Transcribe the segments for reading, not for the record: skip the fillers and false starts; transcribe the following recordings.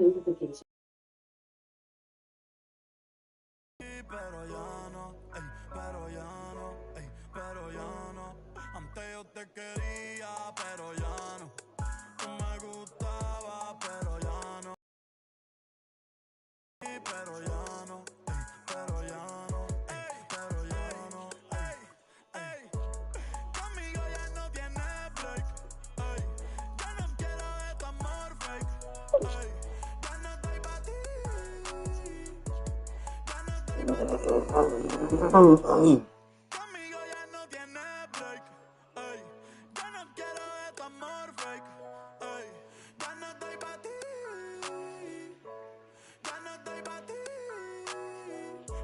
notification. Pero ya no, ey, pero ya no, ey, pero ya no. Antes yo te quería, pero ya no. Tú me gustaba, pero ya no. Pero ya no, ey, pero ya no, ey, pero ya no, ey, ey. Conmigo ya no tiene break, ey. Ya no quiero de tu amor fake, ey. Ya no estoy pa' ti. Ya no estoy pa' ti. Conmigo ya no tiene break, ey. Ya no quiero de tu amor fake, ey. Ya no estoy pa' ti. Ya no estoy pa' ti.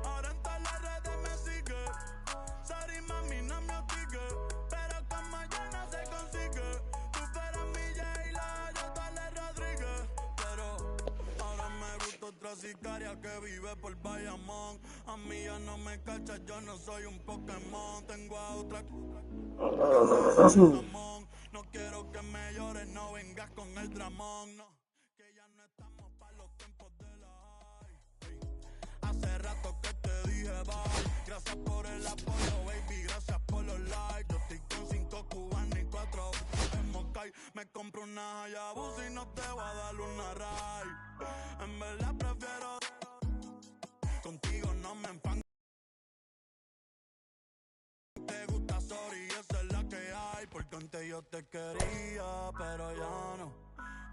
Ahora en todas las redes me sigue. Sorry mami, no me hostigue. Pero como ya no se consigue. Tú fueras mi J-Lo, yo Tole Rodríguez. Pero ahora me gusta otra sicaria que vive por Bayamón. A mí ya no me cachas, yo no soy un Pokémon. Tengo a otra no quiero que me llores, no vengas con el dramón, no. Que ya no estamos pa' los tiempos de la high. Hace rato que te dije bye. Gracias por el apoyo, baby, gracias por los likes. Yo estoy con 5 cubanos y 4 en Moscay. Me compro una Hayabusa y no te voy a dar una ride. En verdad prefiero contigo, no me enfango. Te gusta, sorry, esa es la que hay. Porque antes yo te quería, pero ya no.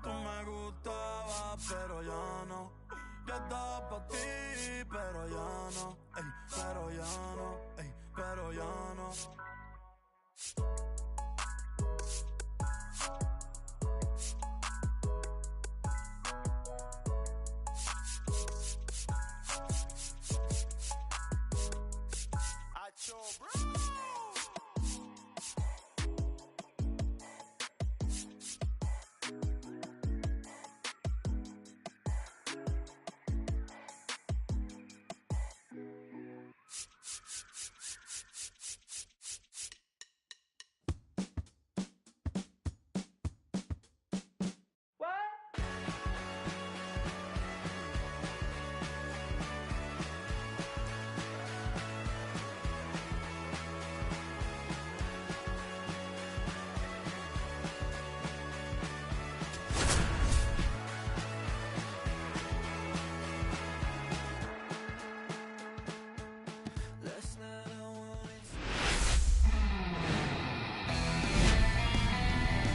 Tú me gustabas, pero ya no. Yo estaba pa' ti, pero ya no. Ey, pero ya no. Ey, pero ya no. Acho, bro.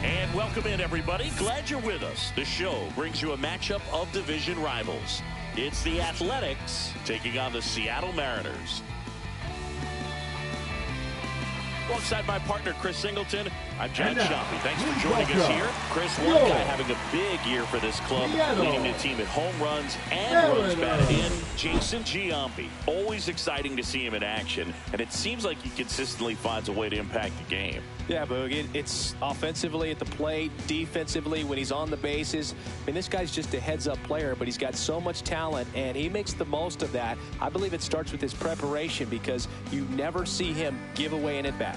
And welcome in, everybody. Glad you're with us. The show brings you a matchup of division rivals. It's the Athletics taking on the Seattle Mariners. Alongside my partner, Chris Singleton, I'm John Sciampi. Thanks for joining us here. Chris, one guy having a big year for this club, leading the team in home runs and runs batted in, Jason Giambi. Always exciting to see him in action, and it seems like he consistently finds a way to impact the game. Yeah, Boog, it's offensively at the plate, defensively when he's on the bases. I mean, this guy's just a heads-up player, but he's got so much talent, and he makes the most of that. I believe it starts with his preparation because you never see him give away an at-bat.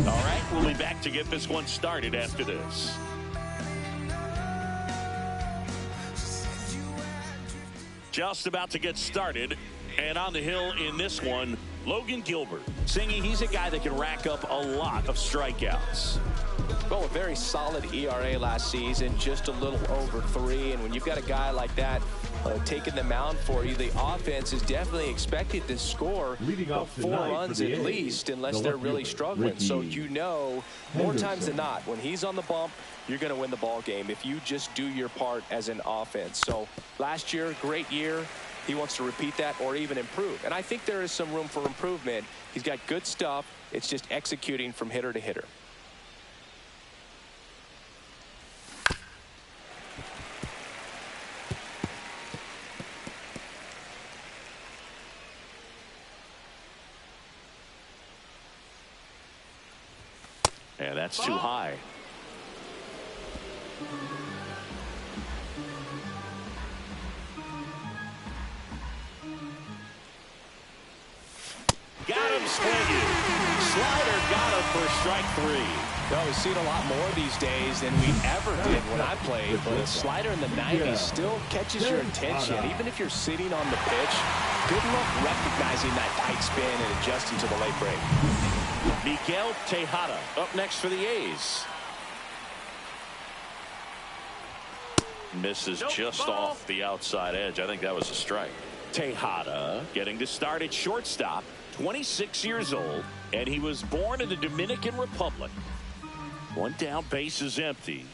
All right, we'll be back to get this one started after this. Just about to get started, and on the hill in this one, Logan Gilbert. Singy, he's a guy that can rack up a lot of strikeouts. Well, a very solid ERA last season, just a little over 3. And when you've got a guy like that taking the mound for you, the offense is definitely expected to score 4 runs at least, unless they're really struggling. So you know, more times than not, when he's on the bump, you're going to win the ball game if you just do your part as an offense. So last year, great year. He wants to repeat that or even improve. And I think there is some room for improvement. He's got good stuff. It's just executing from hitter to hitter. Yeah, that's too high. Got him swinging. Slider got him for strike 3. No, we see it a lot more these days than we ever did when I played, but a slider in the 90s still catches your attention. Even if you're sitting on the pitch, good luck recognizing that tight spin and adjusting to the late break. Miguel Tejada up next for the A's. Misses just off the outside edge. I think that was a strike. Tejada getting to start at shortstop, 26 years old, and he was born in the Dominican Republic. One down, base is empty.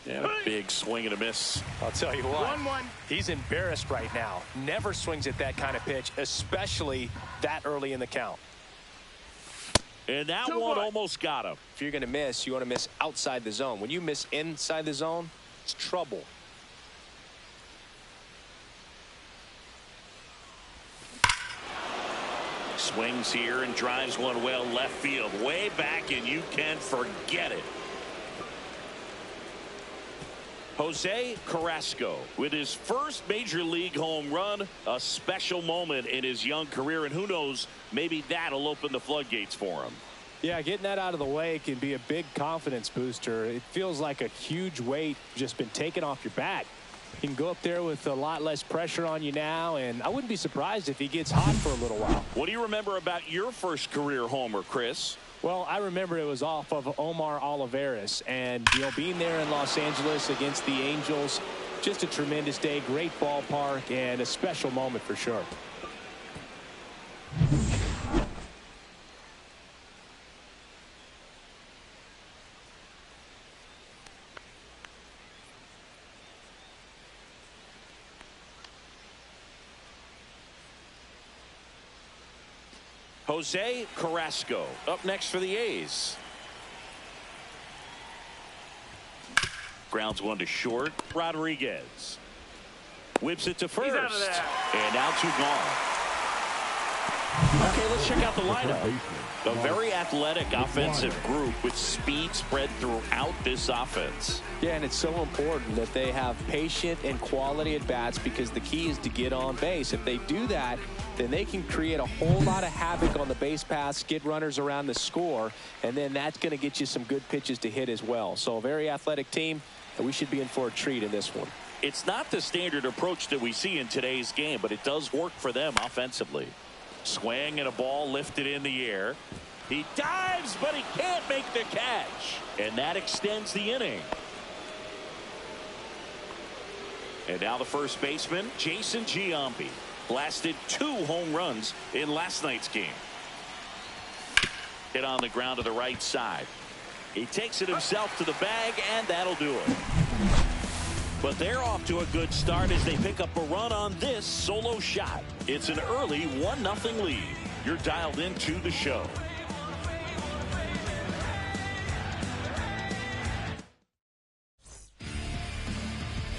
And a big swing and a miss. I'll tell you what, he's embarrassed right now. Never swings at that kind of pitch, especially that early in the count. And that one almost got him. If you're going to miss, you want to miss outside the zone. When you miss inside the zone, it's trouble. Swings here and drives one well left field, way back, and you can forget it. Jose Carrasco with his first major league home run, a special moment in his young career, and who knows, maybe that'll open the floodgates for him. Yeah, getting that out of the way can be a big confidence booster. It feels like a huge weight just been taken off your back. You can go up there with a lot less pressure on you now, and I wouldn't be surprised if he gets hot for a little while. What do you remember about your first career homer, Chris? Well, I remember it was off of Omar Olivares, and being there in Los Angeles against the Angels, just a tremendous day, great ballpark, and a special moment for sure. Jose Carrasco up next for the A's. Grounds one to short. Rodriguez whips it to first, and now two gone. Okay, let's check out the lineup. A very athletic offensive group with speed spread throughout this offense. Yeah, and it's so important that they have patient and quality at bats, because the key is to get on base. If they do that, then they can create a whole lot of havoc on the base paths, get runners around the score, and then that's going to get you some good pitches to hit as well. So a very athletic team, and we should be in for a treat in this one. It's not the standard approach that we see in today's game, but it does work for them offensively. Swing and a ball lifted in the air. He dives, but he can't make the catch. And that extends the inning. And now the first baseman, Jason Giambi, blasted 2 home runs in last night's game. Hit on the ground to the right side. He takes it himself to the bag, and that'll do it. But they're off to a good start as they pick up a run on this solo shot. It's an early 1-0 lead. You're dialed into the show.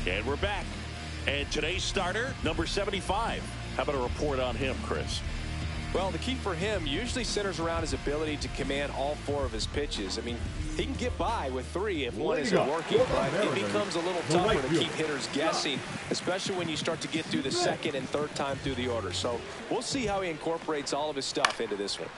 And we're back. And today's starter, number 75. How about a report on him, Chris? Well, the key for him usually centers around his ability to command all 4 of his pitches. I mean, he can get by with 3 if one isn't working, but it becomes a little tougher to keep hitters guessing, especially when you start to get through the second and third time through the order. So we'll see how he incorporates all of his stuff into this one.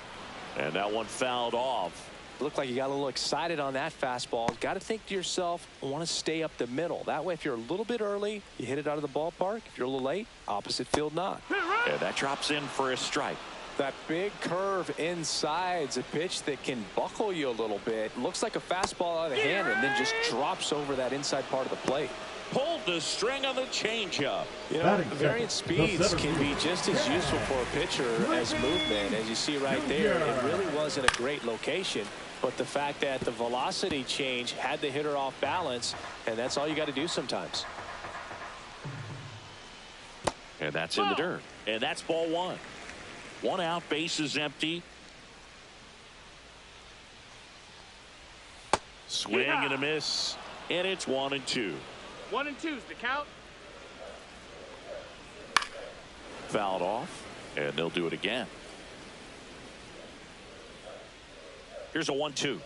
And that one fouled off. Looked like you got a little excited on that fastball. Got to think to yourself, I want to stay up the middle. That way, if you're a little bit early, you hit it out of the ballpark. If you're a little late, opposite field knock. And that drops in for a strike. That big curve inside's a pitch that can buckle you a little bit. Looks like a fastball out of the hand and then just drops over that inside part of the plate. Pulled the string on the changeup. You know, variant speeds can be just as useful for a pitcher as movement. As you see right there, it really wasn't a great location. But the fact that the velocity change had the hitter off balance, and that's all you got to do sometimes. And that's in the dirt. And that's ball 1. 1 out, base is empty. Swing and a miss. And it's 1-2. 1-2's the count. Fouled off. And they'll do it again. Here's a 1-2.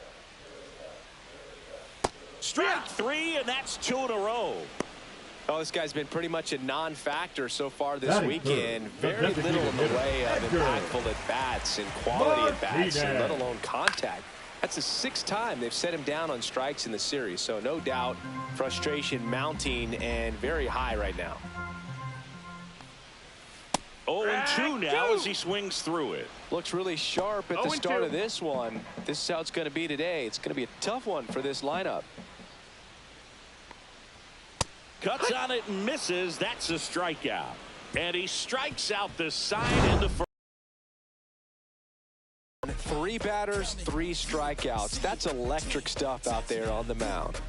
Strike 3, and that's 2 in a row. Oh, this guy's been pretty much a non-factor so far this weekend. Very little in the way of impactful at-bats and quality at-bats, and let alone contact. That's the 6th time they've set him down on strikes in the series. So no doubt frustration mounting and very high right now. 0-2 now as he swings through it. Looks really sharp at the start of this one. This is how it's going to be today. It's going to be a tough one for this lineup. Cuts on it and misses. That's a strikeout. And he strikes out the side in the first. 3 batters, 3 strikeouts. That's electric stuff out there on the mound.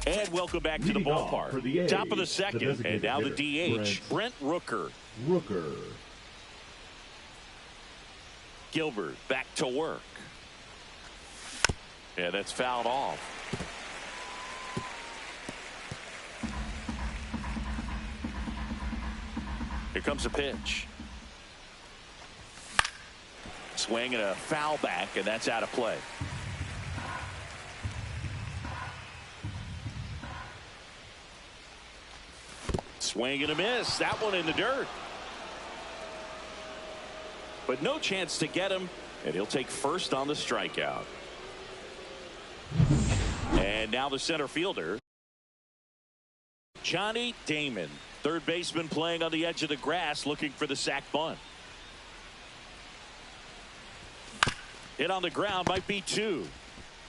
And welcome back to the ballpark. Top of the second, and now the DH, Brent Rooker. Gilbert back to work. Yeah, that's fouled off. Here comes a pitch. Swing and a foul back, and that's out of play. Swing and a miss. That one in the dirt. But no chance to get him, and he'll take first on the strikeout. And now the center fielder, Johnny Damon, third baseman playing on the edge of the grass, looking for the sac bunt. Hit on the ground, might be 2.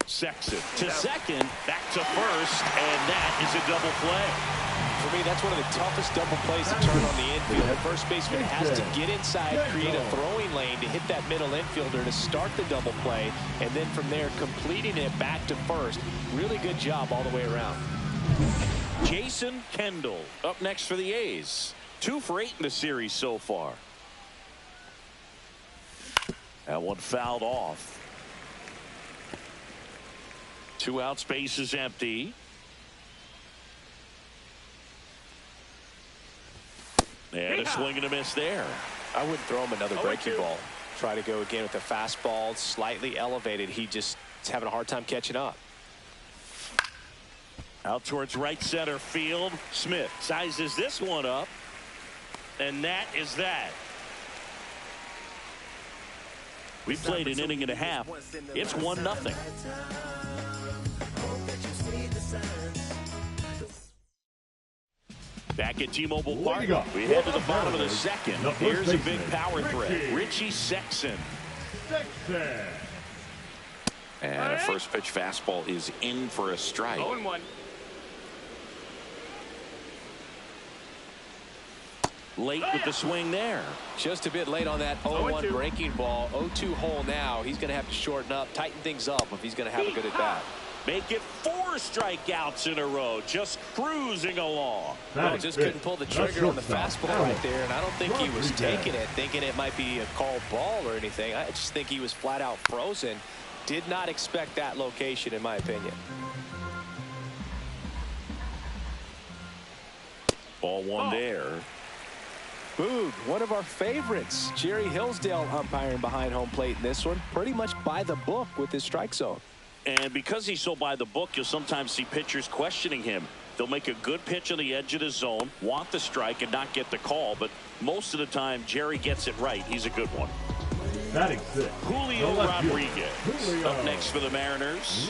Sexton to second, back to first, and that is a double play. For me, that's one of the toughest double plays to turn on the infield. The first baseman has to get inside, create a throwing lane to hit that middle infielder to start the double play, and then from there completing it back to first. Really good job all the way around. Jason Kendall up next for the A's. 2 for 8 in the series so far. That one fouled off. 2 out, space is empty. And a swing and a miss there. I wouldn't throw him another breaking ball. Try to go again with the fastball, slightly elevated. He just is having a hard time catching up. Out towards right center field. Smith sizes this one up. And that is that. We played an inning and a half. It's 1-0. Back at T-Mobile Park, we head to the bottom of the second. Here's a big power threat. Richie Sexson. And a first pitch fastball is in for a strike. 0-1. Late with the swing there. Just a bit late on that 0-1 breaking ball. 0-2 hole now. He's going to have to shorten up, tighten things up if he's going to have a good at bat. Make it 4 strikeouts in a row, just cruising along. Well, just couldn't pull the trigger on the fastball right there, and I don't think he was taking it, thinking it might be a called ball or anything. I just think he was flat out frozen. Did not expect that location, in my opinion. Ball 1 there. Boog, one of our favorites. Jerry Hillsdale umpiring behind home plate in this one. Pretty much by the book with his strike zone. And because he's so by the book, you'll sometimes see pitchers questioning him. They'll make a good pitch on the edge of the zone, want the strike, and not get the call. But most of the time, Jerry gets it right. He's a good one. Batting 6. Julio Rodriguez up next for the Mariners.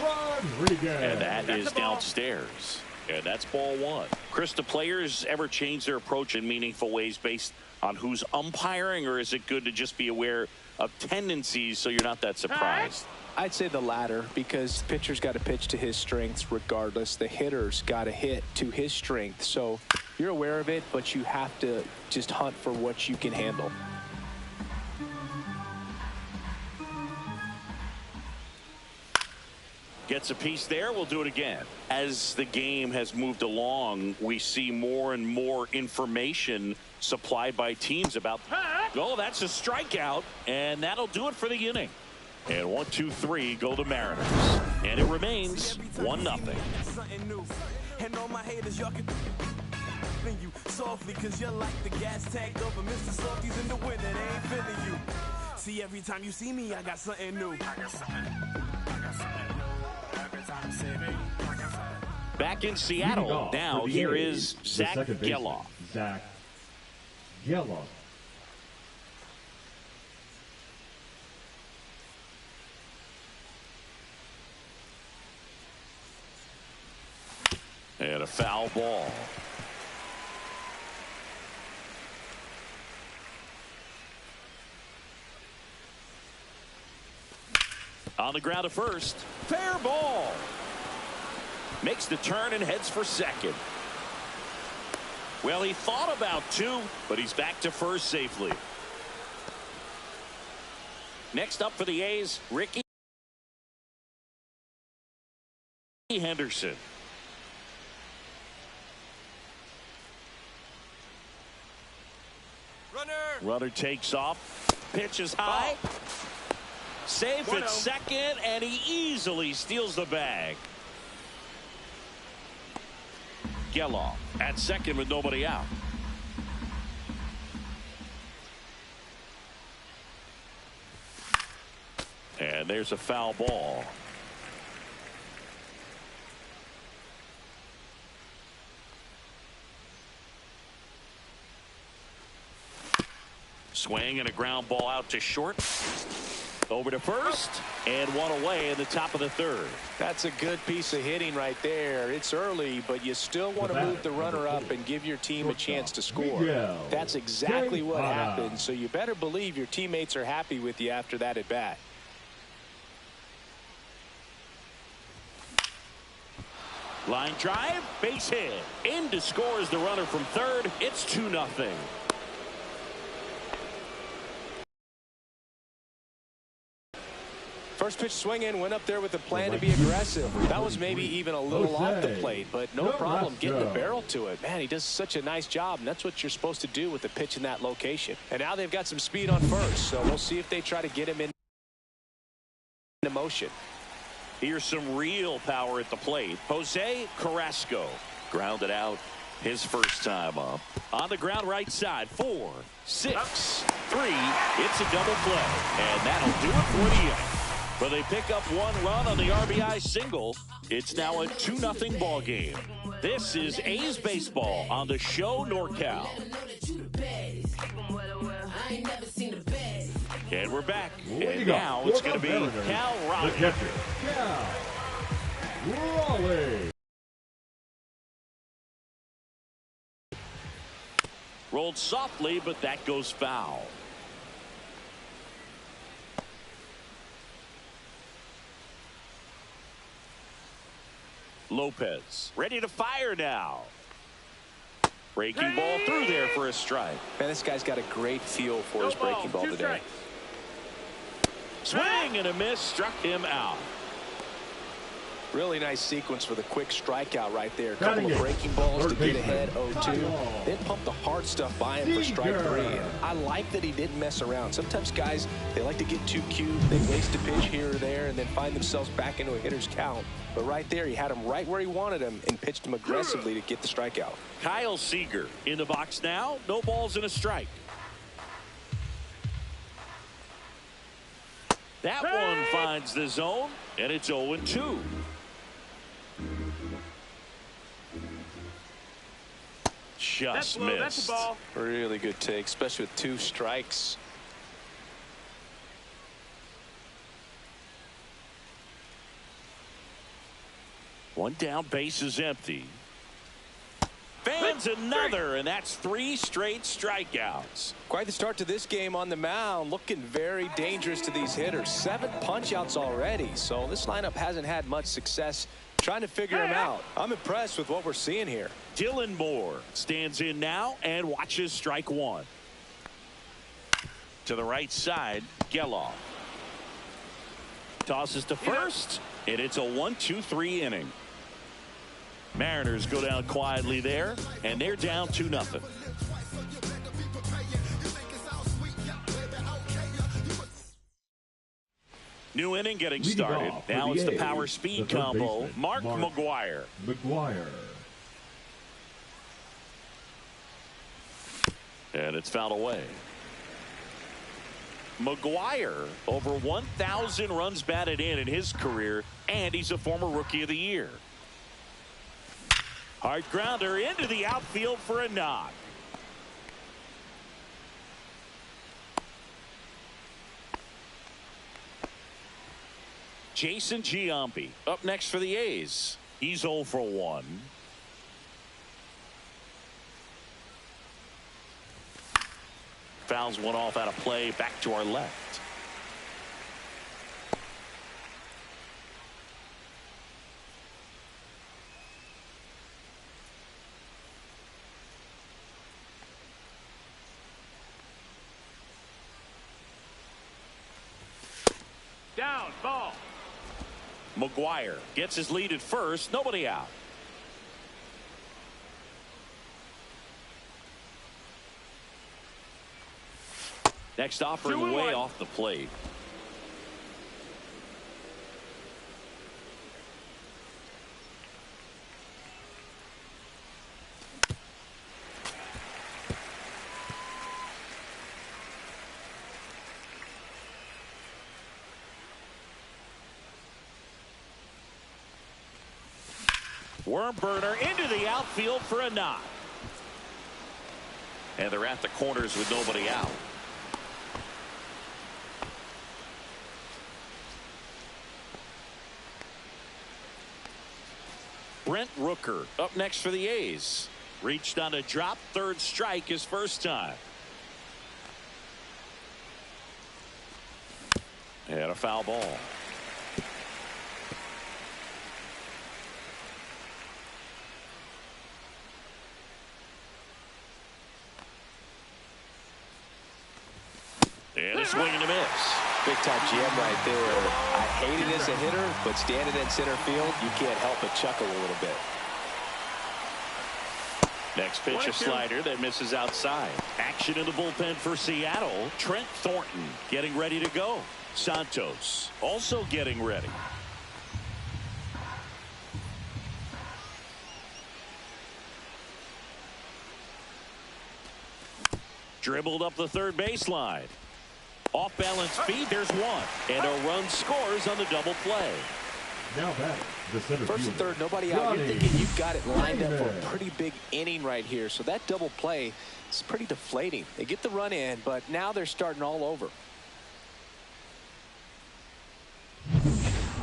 And that is downstairs. And that's ball 1. Chris, do players ever change their approach in meaningful ways based on who's umpiring, or is it good to just be aware of tendencies so you're not that surprised? I'd say the latter, because the pitcher's got to pitch to his strengths regardless. The hitter's got to hit to his strength. So you're aware of it, but you have to just hunt for what you can handle. Gets a piece there. We'll do it again. As the game has moved along, we see more and more information supplied by teams about, oh, that's a strikeout, and that'll do it for the inning. And 1, 2, 3 go the Mariners. And it remains 1-0. And all my haters, y'all can you softly, cause you're like the gas tank over Mr. Softies in the winter. They ain't feeling you. See, every time you see me, I got something new. Back in Seattle, now here is Zach Geloff. Zach Geloff. And a foul ball. On the ground to first. Fair ball. Makes the turn and heads for second. Well, he thought about two, but he's back to first safely. Next up for the A's, Ricky Henderson. Runner takes off. Pitch is high. Safe at second, and he easily steals the bag. Geloff at second with nobody out. And there's a foul ball. Swing and a ground ball out to short. Over to first, and one away in the top of the third. That's a good piece of hitting right there. It's early, but you still want to move the runner up and give your team a chance to score. That's exactly what happened, so you better believe your teammates are happy with you after that at bat. Line drive, base hit. In to score is the runner from third. It's 2-0. First pitch swinging, went up there with a plan to be aggressive. That was maybe even a little off the plate, but no problem getting the barrel to it. Man, he does such a nice job, and that's what you're supposed to do with the pitch in that location. And now they've got some speed on first, so we'll see if they try to get him in motion. Here's some real power at the plate. Jose Carrasco grounded out his first time up. On the ground right side, 4, 6, 3. It's a double play, and that'll do it for the inning. But they pick up one run on the RBI single. It's now a 2-0 ball game. This is A's baseball on the Show NorCal. And we're back. And now it's going to be Cal Raleigh. Cal Raleigh. Rolled softly, but that goes foul. Lopez ready to fire now. Breaking ball through there for a strike. Man, this guy's got a great feel for his breaking ball today. Swing and a miss, struck him out. Really nice sequence for the quick strikeout right there. A couple of breaking balls to get ahead 0-2. Then pump the hard stuff by him for strike 3. And I like that he didn't mess around. Sometimes guys, they like to get too cute. They waste a pitch here or there and then find themselves back into a hitter's count. But right there, he had him right where he wanted him and pitched him aggressively to get the strikeout. Kyle Seager in the box now. No balls and a strike. That one finds the zone, and it's 0-2. Just missed. That's a ball. Really good take, especially with 2 strikes. One down, base is empty. Fans another, and that's 3 straight strikeouts. Quite the start to this game on the mound. Looking very dangerous to these hitters. 7 punch-outs already, so this lineup hasn't had much success trying to figure him out. I'm impressed with what we're seeing here. Dylan Moore stands in now and watches strike 1. To the right side, Geloff. Tosses to first, and it's a 1-2-3 inning. Mariners go down quietly there, and they're down 2-0. New inning getting started. Now it's the power speed combo. Mark McGwire. And it's fouled away. McGuire, over 1,000 runs batted in his career, and he's a former Rookie of the Year. Hard grounder into the outfield for a knock. Jason Giambi up next for the A's. He's 0 for 1. Fouls one off out of play, back to our left. Down, ball. McGuire gets his lead at first, nobody out. Next offering way off the plate. Worm burner into the outfield for a knock. And they're at the corners with nobody out. Brent Rooker up next for the A's. Reached on a drop, third strike his first time. And a foul ball. And a swing and a miss. Big time GM right there. I hate it as a hitter, but standing in center field, you can't help but chuckle a little bit. Next pitch, a slider that misses outside. Action in the bullpen for Seattle. Trent Thornton getting ready to go. Santos also getting ready. Dribbled up the third baseline. Off balance feed, there's one. And a run scores on the double play. Now back, the center First and fielder, third, nobody out. You're thinking you've got it lined up for a pretty big inning right here. So that double play is pretty deflating. They get the run in, but now they're starting all over.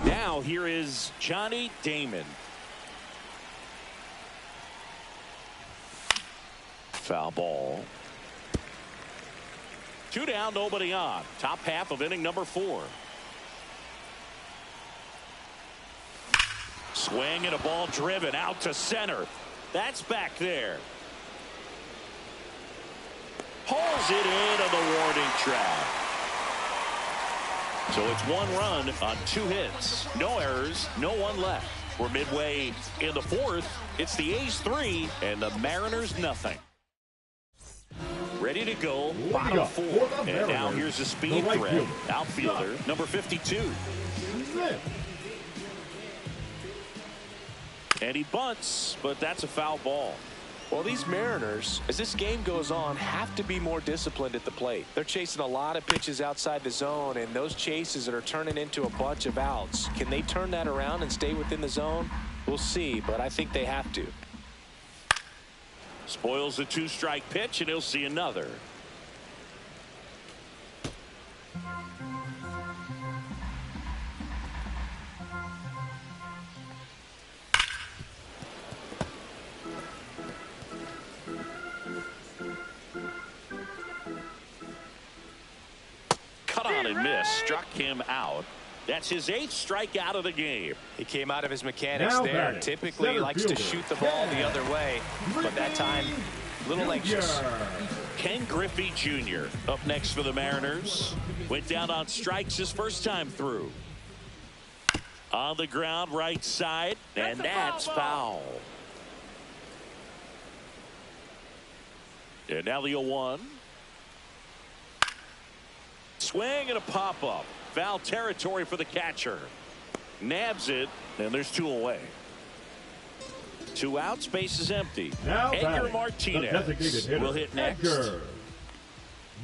Now here is Johnny Damon. Foul ball. 2 down, nobody on. Top half of inning number 4. Swing and a ball driven out to center. That's back there. Hauls it in on the warning track. So it's 1 run on 2 hits. No errors, no one left. We're midway in the 4th. It's the A's 3 and the Mariners nothing. Ready to go, bottom 4. And now here's a speed threat. Outfielder, number 52. And he bunts, but that's a foul ball. Well, these Mariners, as this game goes on, have to be more disciplined at the plate. They're chasing a lot of pitches outside the zone, and those chases that are turning into a bunch of outs. Can they turn that around and stay within the zone? We'll see, but I think they have to. Spoils the 2-strike pitch, and he'll see another. Cut on and miss, struck him out. That's his 8th strikeout of the game. He came out of his mechanics now there. batting, Typically he likes to shoot the ball the other way, but that time a little anxious. Ken Griffey Jr. up next for the Mariners. Went down on strikes his first time through. On the ground, right side, and that's foul. And now the 0-1. Swing and a pop-up. Foul territory for the catcher. Nabs it, and there's 2 away. 2 out, space is empty. Now Edgar batting, Martinez will hit next. Edgar.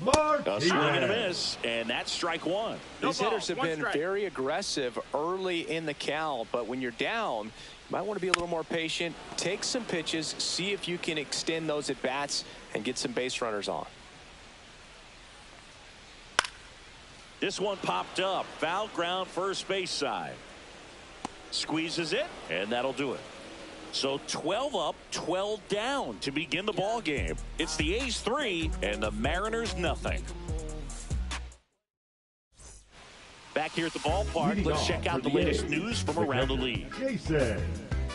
A swing and a miss, and that's strike one. These hitters have been very aggressive early in the count, but when you're down, you might want to be a little more patient, take some pitches, see if you can extend those at bats and get some base runners on. This one popped up. Foul ground, first base side. Squeezes it, and that'll do it. So 12 up, 12 down to begin the ball game. It's the A's 3 and the Mariners nothing. Back here at the ballpark, let's check out the latest news from around the league. Jason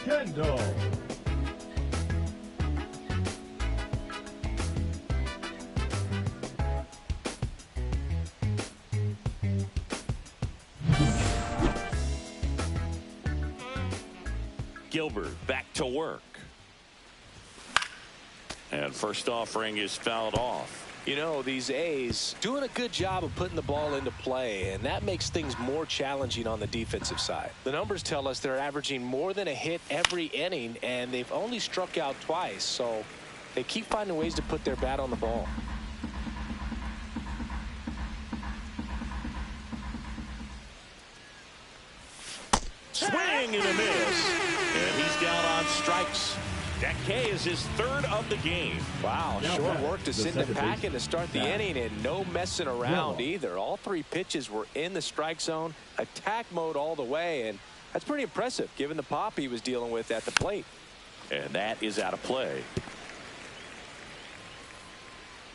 Kendall. Gilbert back to work. And first offering is fouled off. You know, these A's doing a good job of putting the ball into play, and that makes things more challenging on the defensive side. The numbers tell us they're averaging more than a hit every inning, and they've only struck out twice, so they keep finding ways to put their bat on the ball. Swing and a miss. And he's down on strikes. That K is his third of the game. Wow, short work to send it packing to start the inning, and no messing around either. All three pitches were in the strike zone, attack mode all the way, and that's pretty impressive given the pop he was dealing with at the plate. And that is out of play.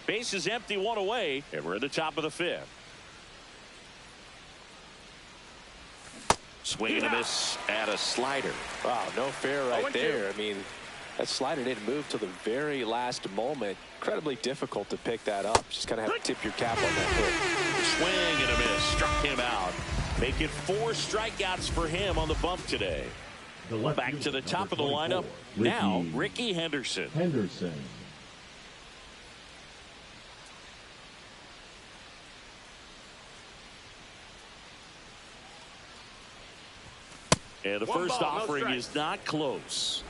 Base is empty, one away, and we're at the top of the fifth. Swing and a miss at a slider. Wow, no fair right there. I mean, that slider didn't move till the very last moment. Incredibly difficult to pick that up. Just kind of have to tip your cap on that hit. Swing and a miss. Struck him out. Make it 4 strikeouts for him on the bump today. Back to the top of the lineup. Now, Ricky Henderson. And the first offering is not close.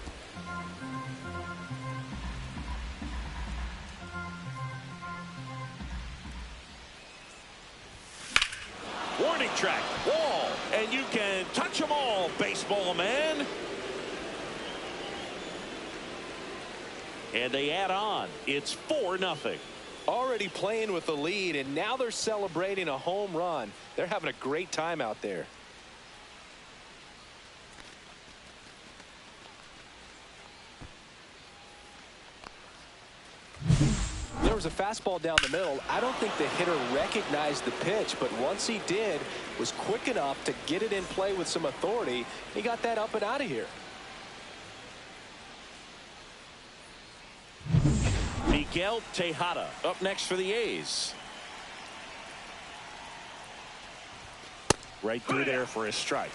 Warning track, wall, and you can touch them all, baseball man. And they add on. It's 4-0. Already playing with the lead, and now they're celebrating a home run. They're having a great time out there. There was a fastball down the middle. I don't think the hitter recognized the pitch, but once he did, was quick enough to get it in play with some authority. He got that up and out of here. Miguel Tejada up next for the A's. Right through there for a strike.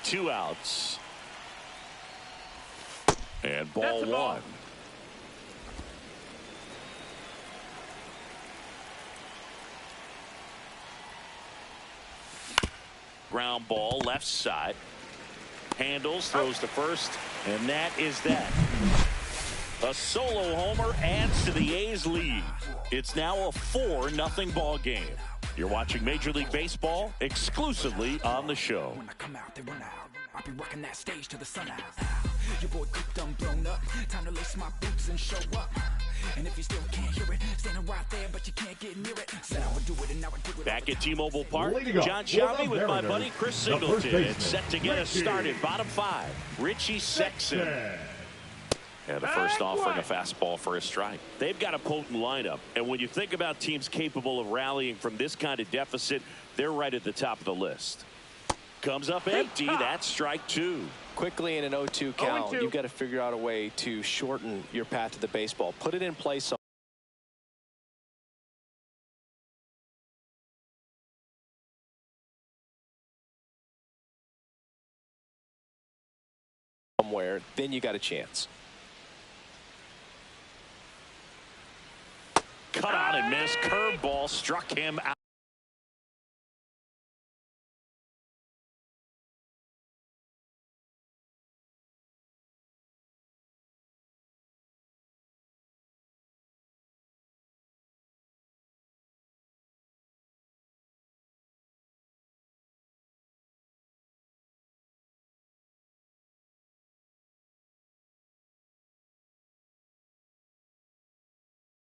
Two outs. And ball one. Ground ball left side. Handles, throws to first, and that is that. A solo homer adds to the A's lead. It's now a 4-0 ball game. You're watching Major League Baseball exclusively on the show. When I come out, they run out. I'll be working that stage to the sun out. Your boy cooked, I'm blown up. Time to lace my boots and show up. And if you still can't hear it, standing right there, but you can't get near it. Said I would do it, and now I do it. Back at T-Mobile Park, John Shelby with my buddy Chris Singleton. It's set to get us started. Bottom 5, Richie Sexson. And the first offering a fastball for a strike. They've got a potent lineup. And when you think about teams capable of rallying from this kind of deficit, they're right at the top of the list. Comes up empty. That's strike 2. Quickly in an 0-2 count, you've got to figure out a way to shorten your path to the baseball. Put it in place somewhere, then you got a chance. Cut on and miss. Curveball struck him out.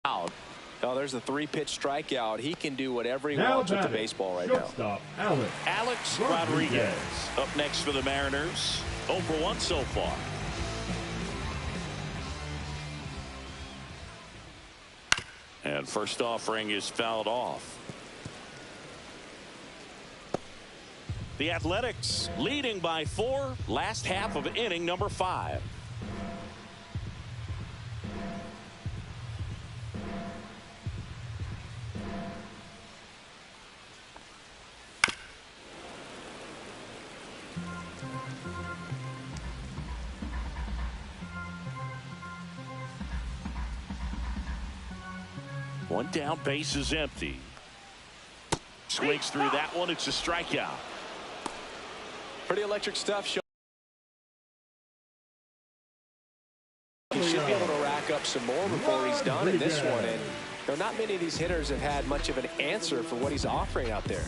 out. Oh, there's a 3-pitch strikeout. He can do whatever he wants with the baseball right now. Alex Rodriguez up next for the Mariners. 0 for 1 so far. And first offering is fouled off. The Athletics leading by 4, last half of inning number 5. One down, base is empty. Swings through that one. It's a strikeout. Pretty electric stuff. He should be able to rack up some more before he's done in this one. And not many of these hitters have had much of an answer for what he's offering out there.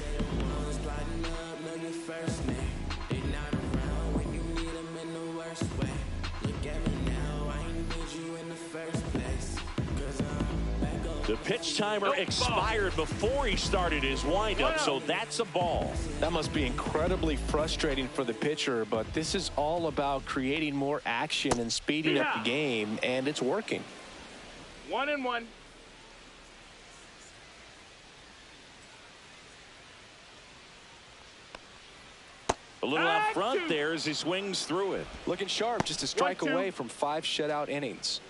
The pitch timer expired before he started his windup, so that's a ball. That must be incredibly frustrating for the pitcher, but this is all about creating more action and speeding up the game, and it's working. 1-1. A little out front there as he swings through it. Looking sharp, just a strike away from 5 shutout innings.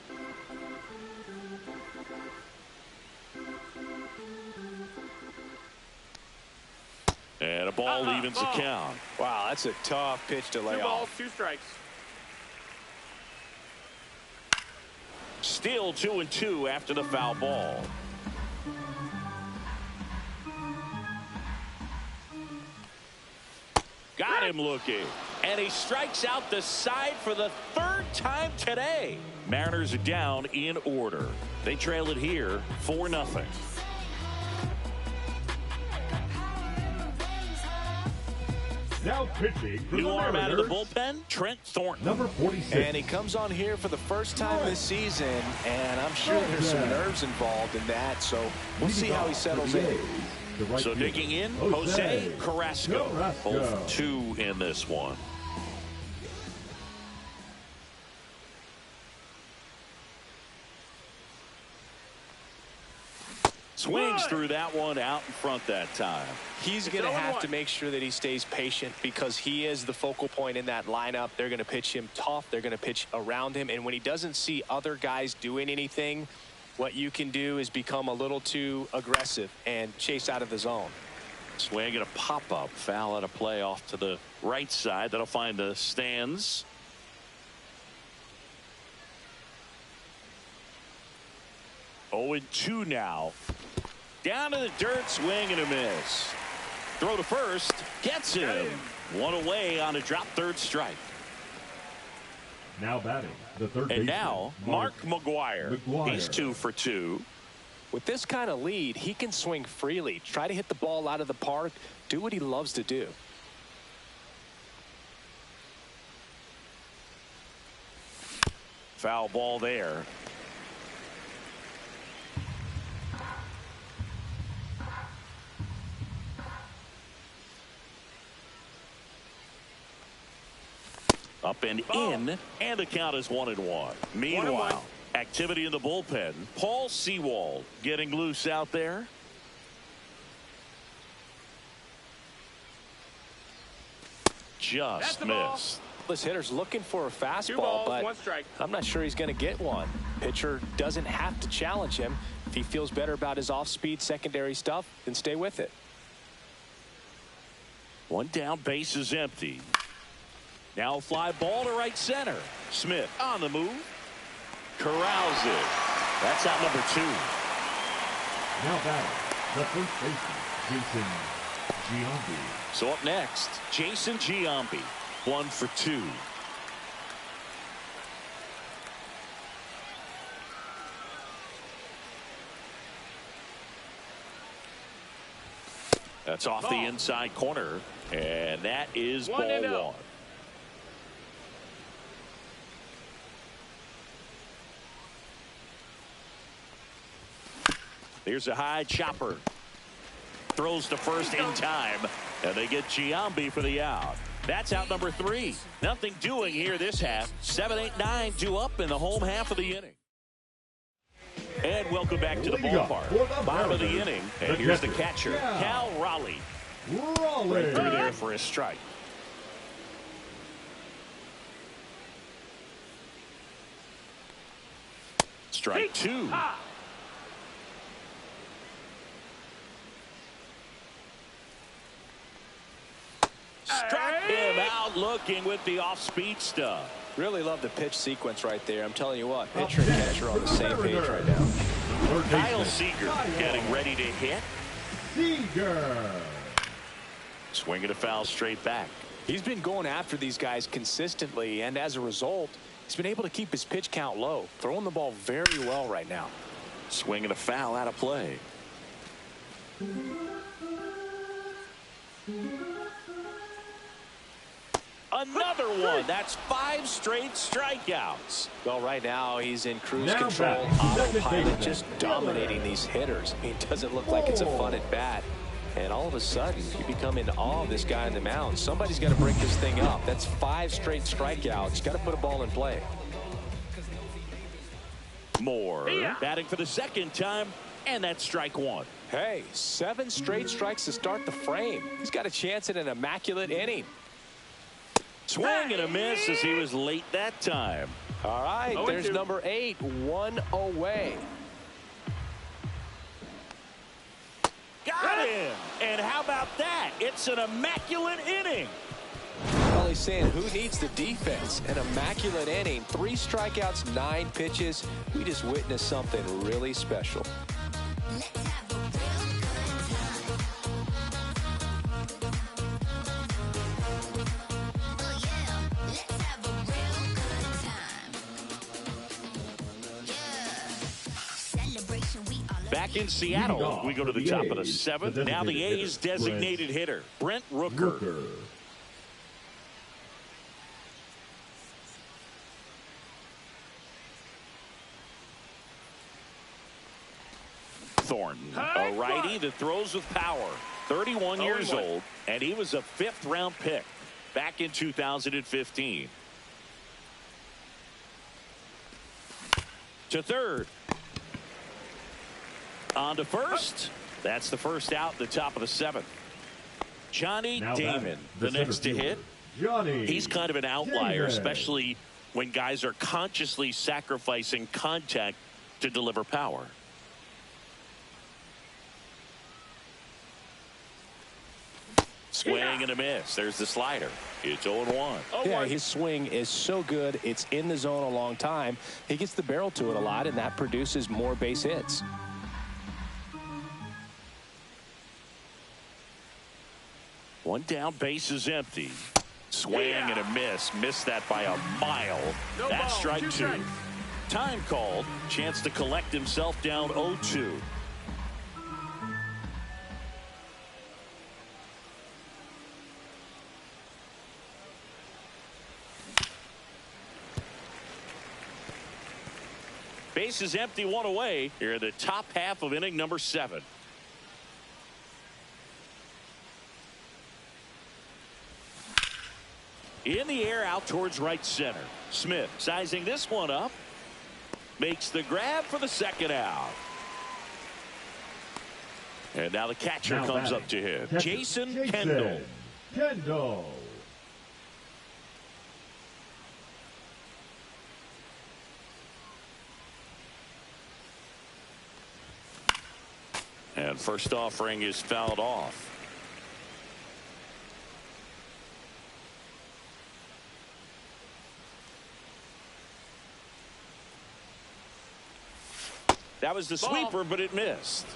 And a ball evens the count. Wow, that's a tough pitch to lay 2 off. balls, 2 strikes. Still 2-2 after the foul ball. Got him looking. And he strikes out the side for the 3rd time today. Mariners are down in order. They trail it here 4-0. Now pitching for New the arm out of the Mariners, bullpen, Trent Thornton. number 46. And he comes on here for the first time this season, and I'm sure there's some nerves involved in that, so we'll see how he settles in. So digging in, Jose Carrasco. Both 2 in this one. Swings through that one out in front that time. He's going to have to make sure that he stays patient because he is the focal point in that lineup. They're going to pitch him tough. They're going to pitch around him. And when he doesn't see other guys doing anything, what you can do is become a little too aggressive and chase out of the zone. Swing and a pop-up. Foul out of play off to the right side. That'll find the stands. Oh, 0-2 now. Down to the dirt, swing and a miss. Throw to first, gets him. 1 away on a drop, 3rd strike. Now batting, the third And baseman, now, Mark McGwire. He's 2 for 2. With this kind of lead, he can swing freely, try to hit the ball out of the park, do what he loves to do. Foul ball there. Up and in, and the count is 1-1. Meanwhile, activity in the bullpen. Paul Sewald getting loose out there. Just missed. This hitter's looking for a 2 fastball, balls, but 1 strike. I'm not sure he's going to get one. Pitcher doesn't have to challenge him. If he feels better about his off-speed secondary stuff, then stay with it. 1 down, base is empty. Now a fly ball to right center. Smith on the move. Corrals it. That's out number 2. Now batting, the first baseman, Jason Giambi. So up next, Jason Giambi. 1 for 2. That's off the inside corner, and that is ball 1. Here's a high chopper. Throws to first in time, and they get Giambi for the out. That's out number 3. Nothing doing here this half. 7, 8, 9 due up in the home half of the inning. And welcome back to the ballpark. Bottom of the inning, and here's the catcher, Cal Raleigh. Right through there for a strike. Strike 2. Struck him out looking with the off-speed stuff. Really love the pitch sequence right there. I'm telling you what, pitcher and catcher are on the same page right now. Kyle Seager getting ready to hit. Seager. Swinging a foul straight back. He's been going after these guys consistently, and as a result, he's been able to keep his pitch count low. Throwing the ball very well right now. Swinging a foul out of play. Another one. That's 5 straight strikeouts. Well, right now he's in cruise control, autopilot, just dominating these hitters. I mean, it doesn't look like it's a fun at bat. And all of a sudden, you become in awe of this guy on the mound. Somebody's got to break this thing up. That's 5 straight strikeouts. Got to put a ball in play. Moore batting for the second time, and that's strike 1. Hey, 7 straight strikes to start the frame. He's got a chance at an immaculate inning. Swing and a miss as he was late that time. All right, there's number 8, 1 away. Got him! And how about that? It's an immaculate inning. Well, he's saying who needs the defense? An immaculate inning, 3 strikeouts, 9 pitches. We just witnessed something really special. Back in Seattle, we go to the top of the 7th. Now the A's designated hitter, Brent Rooker. Thornton, a righty that throws with power. 31 years old, and he was a 5th-round pick back in 2015. To third. On to first. That's the first out, the top of the 7th. Johnny Damon, the next to hit. He's kind of an outlier, especially when guys are consciously sacrificing contact to deliver power. Swing and a miss. There's the slider. It's 0-1. Yeah, his swing is so good. It's in the zone a long time. He gets the barrel to it a lot, and that produces more base hits. One down, base is empty. Swing and a miss. Missed that by a mile. That's strike 2. Time called. Chance to collect himself down 0-2. Base is empty, 1 away. Here in the top half of inning number 7. In the air out towards right center. Smith sizing this one up. Makes the grab for the second out. And now the catcher comes up to him. Jason Kendall. And first offering is fouled off. That was the sweeper, but it missed.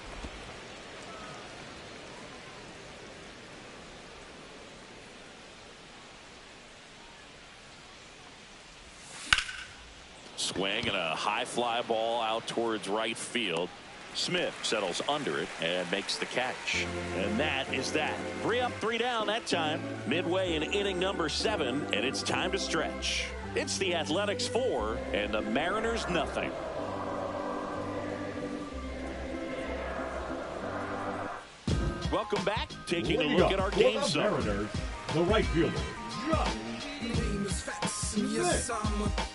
Swing and a high fly ball out towards right field. Smith settles under it and makes the catch. And that is that. 3 up, 3 down that time. Midway in inning number 7, and it's time to stretch. It's the Athletics 4 and the Mariners nothing. welcome back. Taking a look at our game summary. Mariners, the right fielder, Josh Smith. Yes,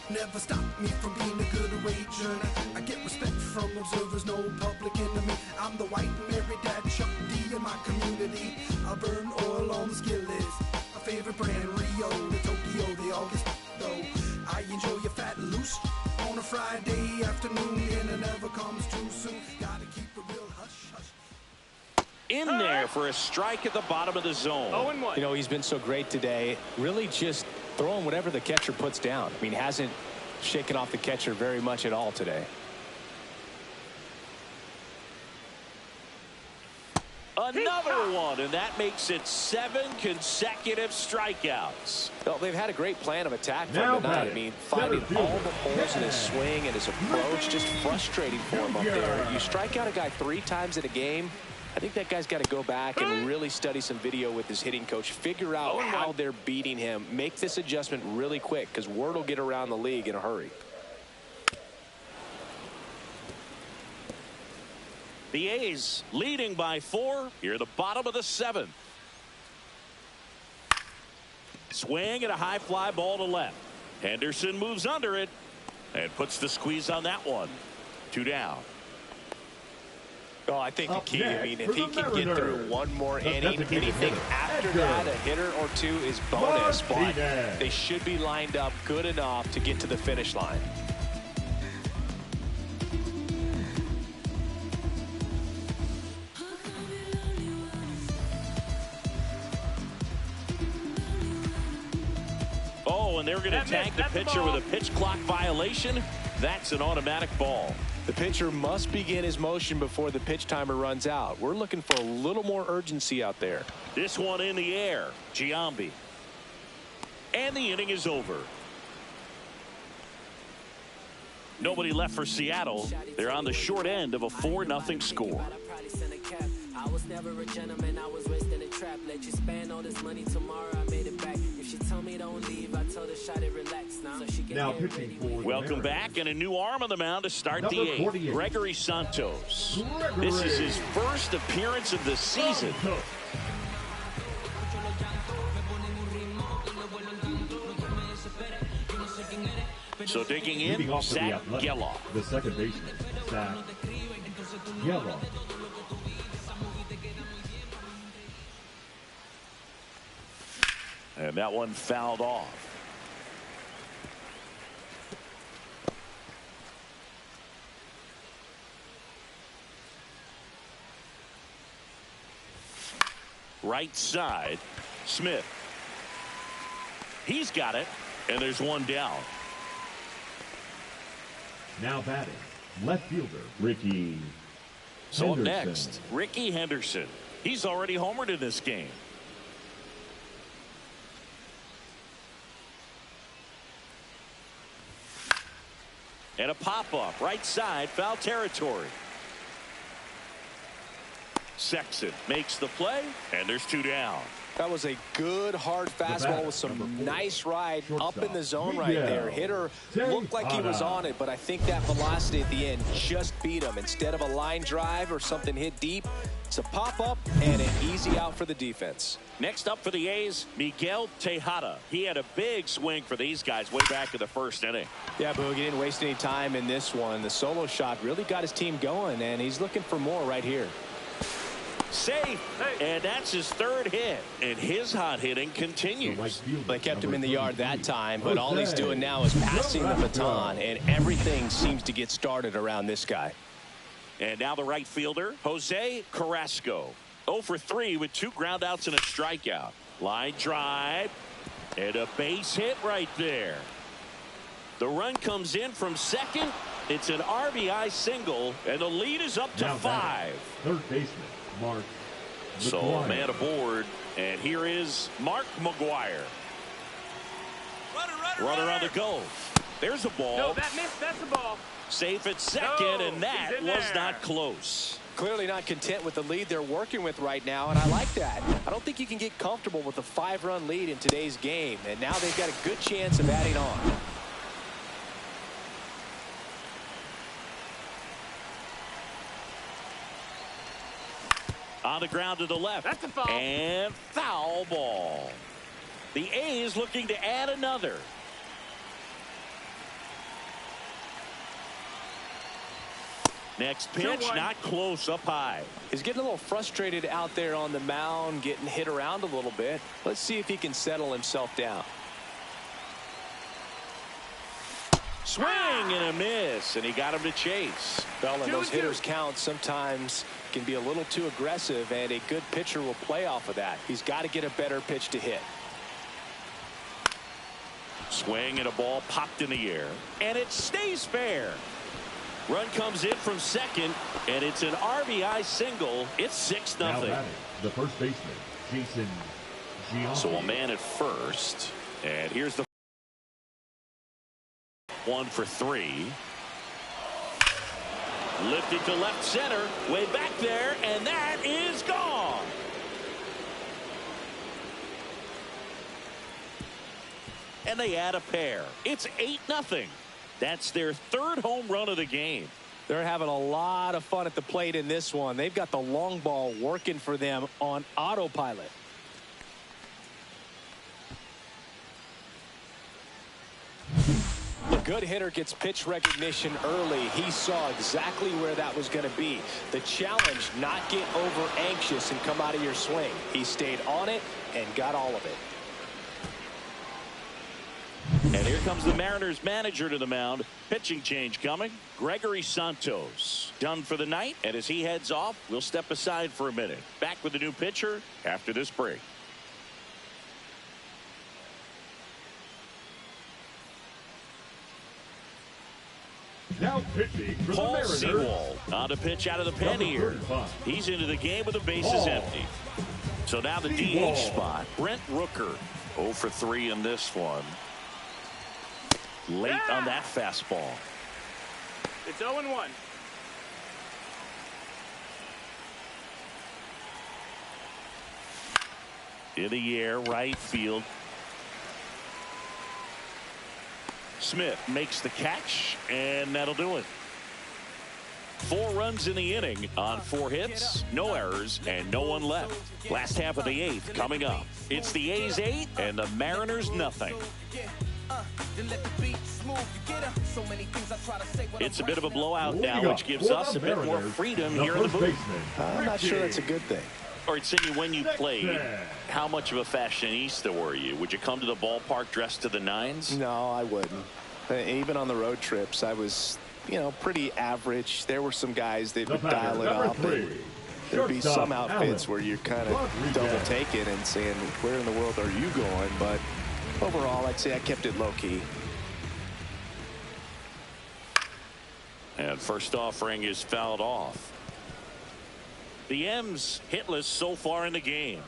never stop me from being a good wager. I get respect from observers, no public enemy. I'm the white Mary Dad Chuck D in my community. I burn oil on the skillet. My favorite brand, Rio to Tokyo, they all get though. I enjoy your fat and loose on a Friday afternoon, and it never comes too soon. Gotta keep it real hush hush. In there for a strike at the bottom of the zone. 0-1. You know, he's been so great today. Really just throwing whatever the catcher puts down. I mean, hasn't shaken off the catcher very much at all today. Another one, and that makes it 7 consecutive strikeouts. Well, they've had a great plan of attack for Now him tonight. I batting, mean, finding center all the fielder, holes in his swing and his approach, just frustrating for him up there. You strike out a guy 3 times in a game, I think that guy's got to go back and really study some video with his hitting coach, figure out how they're beating him, make this adjustment really quick, because word will get around the league in a hurry. The A's leading by 4 here at the bottom of the 7th. Swing and a high fly ball to left. Henderson moves under it and puts the squeeze on that one. 2 down. Well, I think the key, I mean, if he can get Mariners, through one more the inning, designated anything hitter, after Edgar that, a hitter or 2 is bonus, but Martinez. they should be lined up good enough to get to the finish line. Oh, and they're going to tag the pitcher with a pitch clock violation. That's an automatic ball. The pitcher must begin his motion before the pitch timer runs out. We're looking for a little more urgency out there. This one in the air. Giambi. And the inning is over. Nobody left for Seattle. They're on the short end of a 4-0 score. I was never a gentleman, I was raised in a trap. Let you spend all this money tomorrow, I made it back. If she told me don't leave, I told her shot it relax now. So she can Now pitching for the Welcome Mariners, back, and a new arm on the mound to start Number the 8th. 48. Gregory Santos. Gregory This is his first appearance of the season. Santos. So digging Leading in, off for the Zach Athletics, Geloff. the second baseman, Zach Geloff. And that one fouled off. Right side, Smith. He's got it, and there's one down. Now batting, left fielder, Ricky So up Henderson. next, Ricky Henderson. He's already homered in this game. And a pop-up, right side, foul territory. Sexton makes the play, and there's 2 down. That was a good hard fastball with some nice ride up in the zone right there. Hitter looked like he was on it, but I think that velocity at the end just beat him. Instead of a line drive or something hit deep, it's a pop-up and an easy out for the defense. Next up for the A's, Miguel Tejada. He had a big swing for these guys way back in the first inning. Yeah, Boog, he didn't waste any time in this one. The solo shot really got his team going, and he's looking for more right here. Safe, and that's his 3rd hit, and his hot hitting continues. They kept him in the yard that time, but all he's doing now is passing the baton, and everything seems to get started around this guy. And now the right fielder, Jose Carrasco. 0 for 3 with 2 groundouts and a strikeout. Line drive, and a base hit right there. The run comes in from second. It's an RBI single, and the lead is up to Now 5. Third baseman, Mark So McGwire. man aboard, and here is Mark McGwire. Runner on the go. There's a ball. No, that missed. That's the ball. Safe at second, No, and that he's in was there. not close. Clearly not content with the lead they're working with right now, and I like that. I don't think you can get comfortable with a 5-run lead in today's game, and now they've got a good chance of adding on. On On the ground to the left. That's a foul. And foul ball. The A's looking to add another. Next pitch, not close, up high. He's getting a little frustrated out there on the mound, getting hit around a little bit. Let's see if he can settle himself down. Swing and a miss, and he got him to chase. Well, and those hitters' counts sometimes can be a little too aggressive, and a good pitcher will play off of that. He's got to get a better pitch to hit. Swing and a ball popped in the air, and it stays fair. Run comes in from second, and it's an RBI single. It's 6-0. Now batting, the first baseman, Jason Giambi. So a man at first, and here's the 1 for 3. Lifted to left center, way back there, and that is gone. And they add a pair. It's 8-0. That's their third home run of the game. They're having a lot of fun at the plate in this one. They've got the long ball working for them on autopilot. A good hitter gets pitch recognition early. He saw exactly where that was going to be. The challenge, not get over anxious and come out of your swing. He stayed on it and got all of it. And here comes the Mariners manager to the mound. Pitching change coming. Gregory Santos done for the night. And as he heads off, we'll step aside for a minute. Back with the new pitcher after this break. Now pitching for Paul the Mariners. Sewald on to pitch out of the pen here. He's into the game with the bases empty. So now the DH spot. Brent Rooker 0 for 3 in this one. Late on that fastball. It's 0-1. In the air, right field. Smith makes the catch, and that'll do it. 4 runs in the inning on 4 hits, no errors, and no one left. Last half of the 8th coming up. It's the A's 8 and the Mariners nothing. It's a bit of a blowout now, which gives us a bit more freedom here in the booth. I'm not sure that's a good thing. Or Insigne, when you played, how much of a fashionista were you? Would you come to the ballpark dressed to the nines? No, I wouldn't. Even on the road trips, I was, pretty average. There were some guys that would dial it up. There'd be some outfits where you're kind of double taking and saying, where in the world are you going? But overall, I'd say I kept it low key. And first offering is fouled off. The M's hitless so far in the game.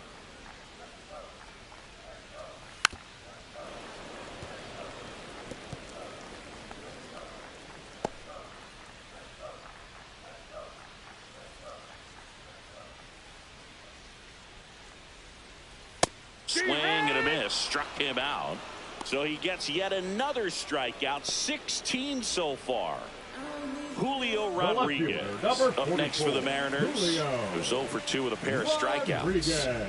Swing and a miss, struck him out. So he gets yet another strikeout, 16 so far. Julio Rodriguez up next for the Mariners, who's 0 for 2 with a pair of strikeouts.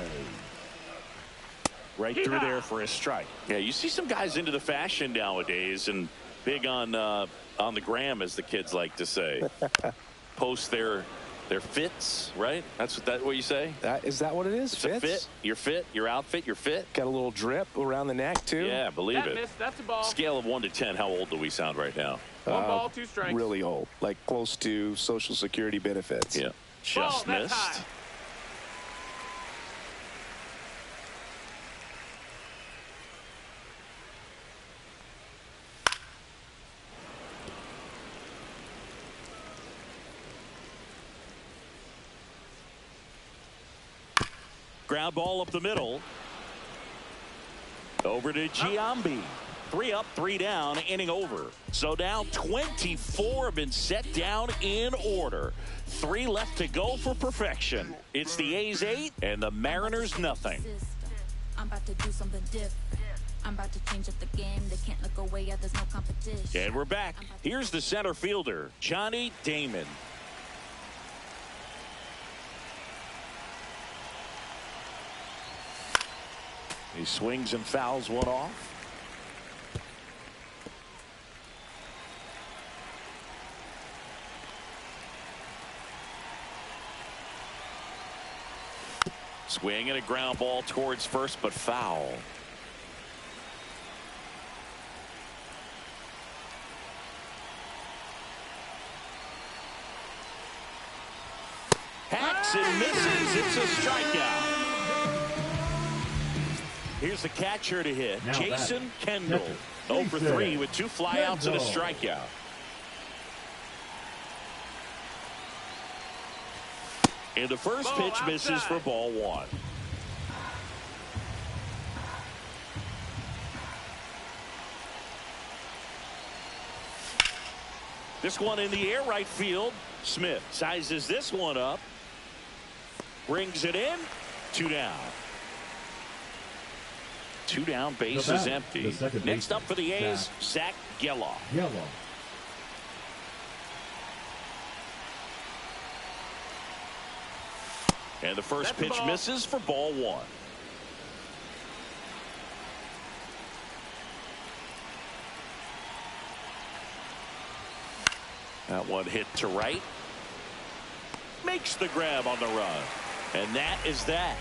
Right through there for a strike. Yeah, you see some guys into the fashion nowadays and big on the gram, as the kids like to say. Post their fits, right? That's what you say? Is that what it is? It's a fit. Your fit, your outfit, your fit. Got a little drip around the neck too. Yeah, believe it. That's a ball. Scale of 1 to 10. How old do we sound right now? 1 ball, 2 strikes. Really old, like close to Social Security benefits. Yeah, just missed. Ground ball up the middle. Over to Giambi. 3 up, 3 down, inning over. So now 24 have been set down in order. 3 left to go for perfection. It's the A's 8 and the Mariners nothing. I'm about to do something different. I'm about to change up the game. They can't look away. There's no competition. And we're back. Here's the center fielder, Johnny Damon. He swings and fouls one off. Swing and a ground ball towards first, but foul. Hacks and misses. It's a strikeout. Here's the catcher to hit. Now Jason Kendall. 0 for 3 with 2 flyouts and a strikeout. And the first pitch misses for ball 1. This one in the air, right field. Smith sizes this one up. Brings it in. 2 down. 2 down, base is empty. Next up for the A's, Zach Geloff. And the first pitch misses for ball 1. That one hit to right. Makes the grab on the run. And that is that.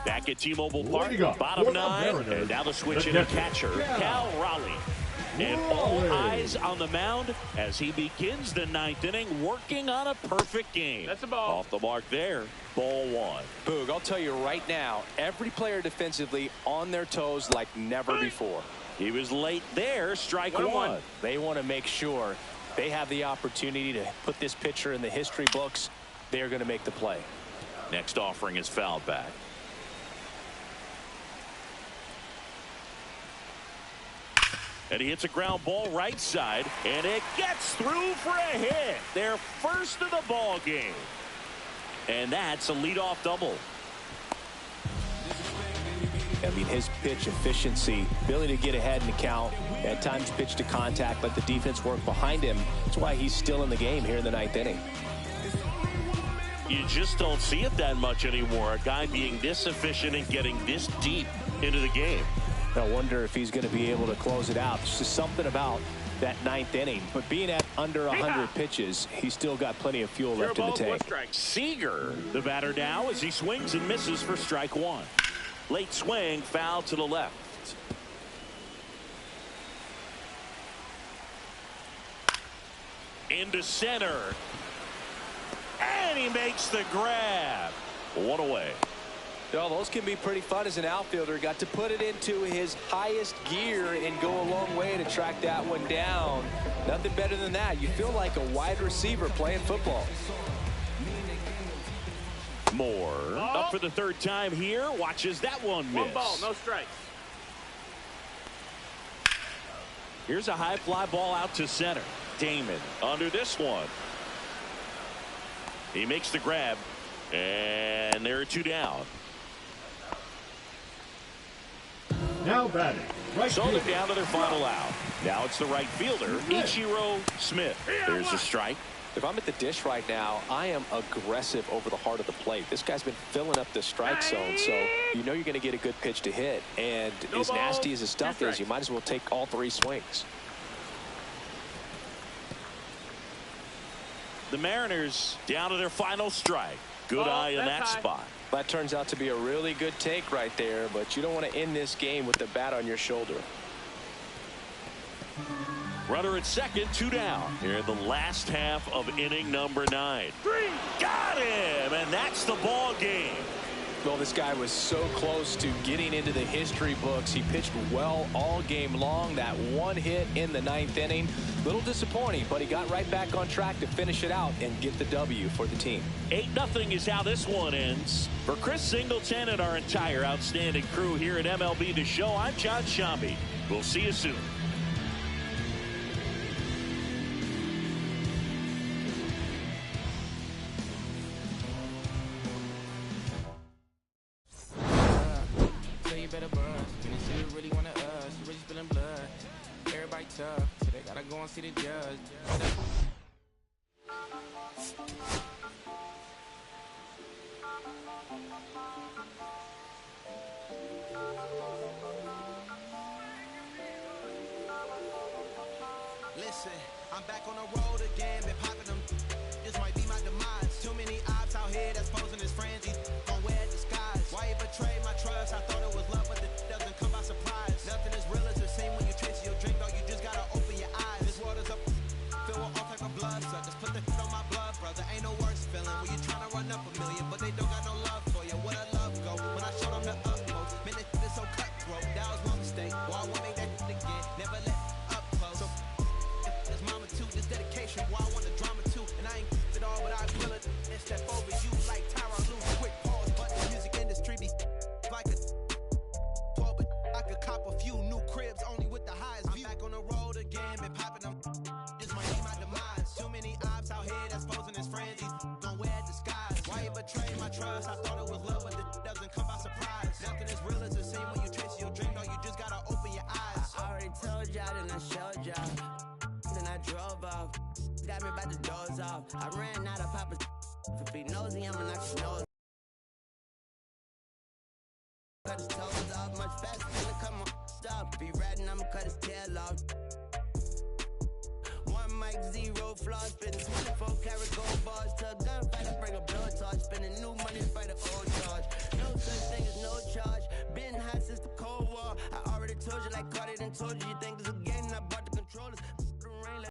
Back at T-Mobile Park, bottom 9, and now the switch in catcher, Cal Raleigh. And all eyes on the mound as he begins the 9th inning, working on a perfect game. That's a ball. Off the mark there, ball 1. Boog, I'll tell you right now, every player defensively on their toes like never before. He was late there, strike 1. They want to make sure they have the opportunity to put this pitcher in the history books. They're going to make the play. Next offering is fouled back. And he hits a ground ball right side, and it gets through for a hit. Their first of the ball game. And that's a leadoff double. I mean, his pitch efficiency, ability to get ahead in the count, at times pitch to contact, let the defense work behind him. That's why he's still in the game here in the 9th inning. You just don't see it that much anymore. A guy being this efficient and getting this deep into the game. I wonder if he's going to be able to close it out. There's just something about that 9th inning. But being at under 100 pitches, he's still got plenty of fuel left in the tank. Seager, the batter now, as he swings and misses for strike 1. Late swing, foul to the left. Into center. And he makes the grab. 1 away. Well, those can be pretty fun as an outfielder. Got to put it into his highest gear and go a long way to track that one down. Nothing better than that. You feel like a wide receiver playing football. Moore up for the 3rd time here. Watches that one miss. 1 ball, no strikes. Here's a high fly ball out to center. Damon under this one. He makes the grab. And there are 2 down. Now batting. Right so they're down to their final out. Now it's the right fielder, Ichiro Smith. There's a strike. If I'm at the dish right now, I am aggressive over the heart of the plate. This guy's been filling up the strike zone, so you know you're going to get a good pitch to hit. And as nasty as his stuff is, you might as well take all 3 swings. The Mariners down to their final strike. Good eye in that spot. That turns out to be a really good take right there, but you don't want to end this game with the bat on your shoulder. Runner at second, 2 down here in the last half of inning number 9. Got him, and that's the ball game. Well, this guy was so close to getting into the history books. He pitched well all game long. That 1 hit in the 9th inning. Little disappointing, but he got right back on track to finish it out and get the W for the team. 8-0 is how this one ends. For Chris Singleton and our entire outstanding crew here at MLB The Show, I'm Jon Sciambi. We'll see you soon. Better buzz. When you really wanna us, you really spilling blood. tough, so they gotta go and see the judge. Listen, I'm back on the road again, been popping them. This might be my demise. Too many ops out here that's posing as friends. Gon' wear a disguise. Why you betray my trust? I thought it was love, but it doesn't come by surprise. Nothing is real as it seems when you trace your drink, dog. You just gotta open your eyes. This water's up, filled with all type of blood suckers. Put the on my blood, brother. Ain't no worse feeling when you tryna run up a million, but they don't got no love for you. Where the love go? When I showed them the utmost, man, this is so cutthroat. That was my mistake. Well, I won't make that again. Never let up close. So this mama too, this dedication. Why I want the drama too, and I ain't it all, but I will it and step over you like Tyron Lue. Quick pause, but the music industry be like a 12, but I could cop a few new cribs only with the highest view. I'm back on the road again, been popping them. This might be my demise. Too many ops out here that's posing as friends. These gon' wear a disguise. Why you betray my trust? I thought it was love, but it doesn't come by surprise. Nothing is real as it seems when you chase your dream. No, you just gotta open your eyes. I already told y'all, then I showed y'all. Then I drove off. Got me by the doors off. I ran out of Papa's. If he nosy, I'ma knock his nose. Cut his toes off much faster than to come on. Stop. If he ratting, I'ma cut his tail off. One mic, zero flaws. Spitting 24 karat gold bars. To a gunfight, bring a blowtorch. Spending new money to fight an old charge. No such thing as no charge. Been hot since the Cold War. I already told you like Cardi, then told you. You think this is